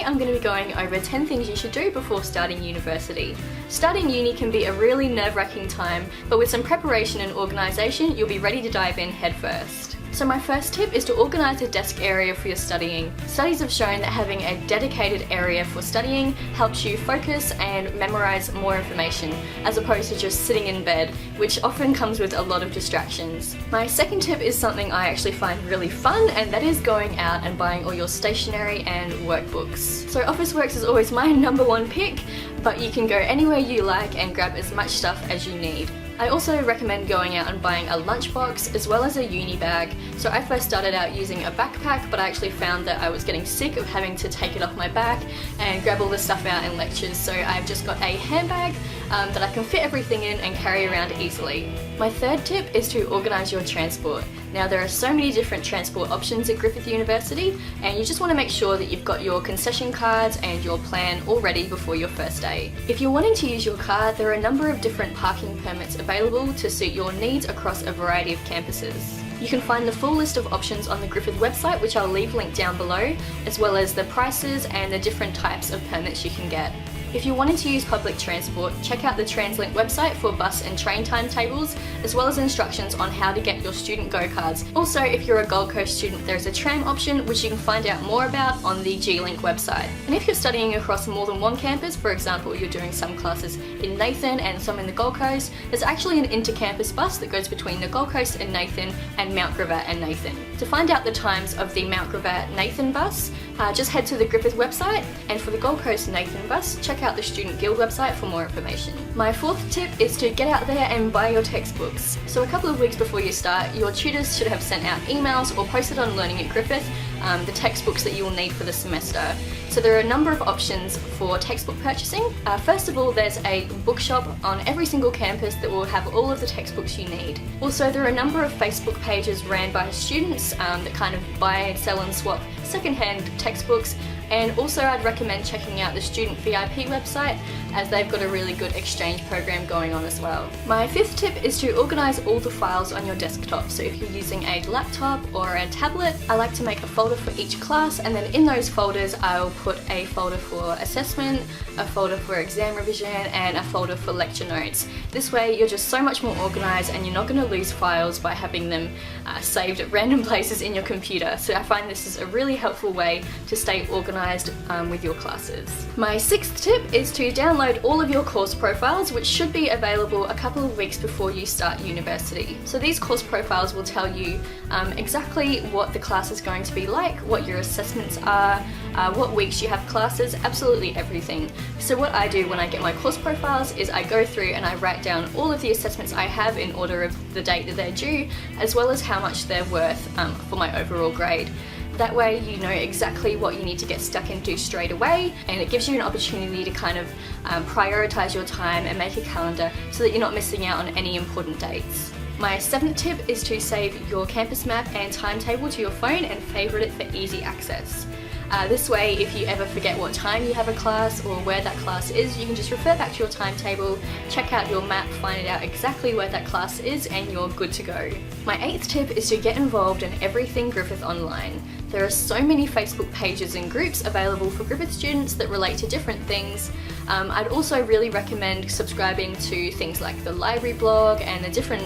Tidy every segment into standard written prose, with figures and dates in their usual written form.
I'm going to be going over 10 things you should do before starting university. Starting uni can be a really nerve-wracking time, but with some preparation and organisation, you'll be ready to dive in headfirst. So my first tip is to organise a desk area for your studying. Studies have shown that having a dedicated area for studying helps you focus and memorise more information, as opposed to just sitting in bed, which often comes with a lot of distractions. My second tip is something I actually find really fun, and that is going out and buying all your stationery and workbooks. So Officeworks is always my number one pick, but you can go anywhere you like and grab as much stuff as you need. I also recommend going out and buying a lunchbox as well as a uni bag. So I first started out using a backpack, but I actually found that I was getting sick of having to take it off my back and grab all the stuff out in lectures, so I've just got a handbag that I can fit everything in and carry around easily. My third tip is to organise your transport. Now there are so many different transport options at Griffith University, and you just want to make sure that you've got your concession cards and your plan all ready before your first day. If you're wanting to use your car, there are a number of different parking permits available to suit your needs across a variety of campuses. You can find the full list of options on the Griffith website, which I'll leave linked down below, as well as the prices and the different types of permits you can get. If you're wanting to use public transport, check out the TransLink website for bus and train timetables, as well as instructions on how to get your student go cards. Also, if you're a Gold Coast student, there's a tram option which you can find out more about on the G-Link website. And if you're studying across more than one campus, for example, you're doing some classes in Nathan and some in the Gold Coast, there's actually an inter-campus bus that goes between the Gold Coast and Nathan and Mount Gravatt and Nathan. To find out the times of the Mount Gravatt Nathan bus, just head to the Griffith website, and for the Gold Coast Nathan bus, check out the Student Guild website for more information. My fourth tip is to get out there and buy your textbooks. So a couple of weeks before you start, your tutors should have sent out emails or posted on Learning at Griffith the textbooks that you will need for the semester. So there are a number of options for textbook purchasing. First of all, there's a bookshop on every single campus that will have all of the textbooks you need. Also, there are a number of Facebook pages ran by students that kind of buy, sell and swap secondhand textbooks. And also I'd recommend checking out the Student VIP website, as they've got a really good exchange program going on as well. My fifth tip is to organise all the files on your desktop. So if you're using a laptop or a tablet, I like to make a folder for each class, and then in those folders I'll put a folder for assessment, a folder for exam revision, and a folder for lecture notes. This way you're just so much more organised, and you're not going to lose files by having them saved at random places in your computer. So I find this is a really helpful way to stay organised with your classes. My sixth tip is to download all of your course profiles, which should be available a couple of weeks before you start university. So these course profiles will tell you exactly what the class is going to be like, what your assessments are, what weeks you have classes, absolutely everything. So what I do when I get my course profiles is I go through and I write down all of the assessments I have in order of the date that they're due, as well as how much they're worth for my overall grade. That way you know exactly what you need to get stuck into straight away, and it gives you an opportunity to kind of prioritise your time and make a calendar so that you're not missing out on any important dates. My seventh tip is to save your campus map and timetable to your phone and favourite it for easy access. This way, if you ever forget what time you have a class or where that class is, you can just refer back to your timetable, check out your map, find out exactly where that class is, and you're good to go. My eighth tip is to get involved in everything Griffith Online. There are so many Facebook pages and groups available for Griffith students that relate to different things. I'd also really recommend subscribing to things like the library blog and the different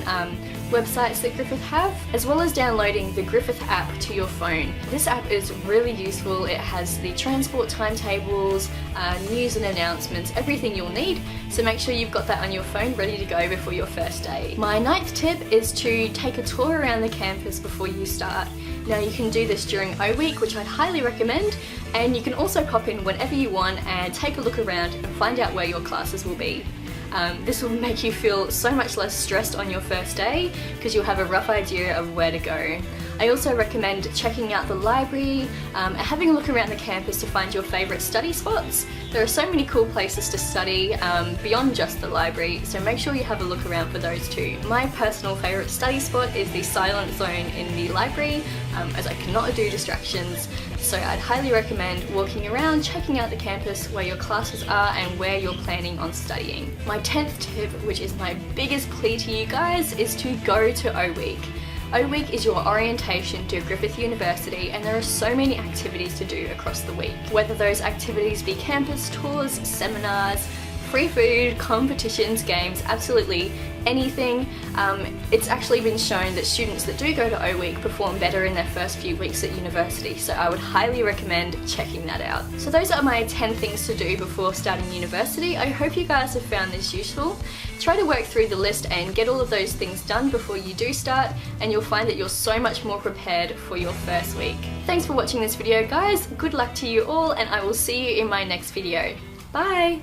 websites that Griffith have, as well as downloading the Griffith app to your phone. This app is really useful. It has the transport timetables, news and announcements, everything you'll need, so make sure you've got that on your phone ready to go before your first day. My ninth tip is to take a tour around the campus before you start. Now you can do this during O Week, which I'd highly recommend, and you can also pop in whenever you want and take a look around and find out where your classes will be. This will make you feel so much less stressed on your first day because you'll have a rough idea of where to go. I also recommend checking out the library and having a look around the campus to find your favourite study spots. There are so many cool places to study beyond just the library, so make sure you have a look around for those too. My personal favourite study spot is the silent zone in the library, as I cannot do distractions, so I'd highly recommend walking around, checking out the campus, where your classes are and where you're planning on studying. My 10th tip, which is my biggest plea to you guys, is to go to O Week. O Week is your orientation to Griffith University, and there are so many activities to do across the week. Whether those activities be campus tours, seminars, free food, competitions, games, absolutely anything. It's actually been shown that students that do go to O Week perform better in their first few weeks at university, so I would highly recommend checking that out. So those are my 10 things to do before starting university. I hope you guys have found this useful. Try to work through the list and get all of those things done before you do start, and you'll find that you're so much more prepared for your first week. Thanks for watching this video, guys. Good luck to you all, and I will see you in my next video. Bye!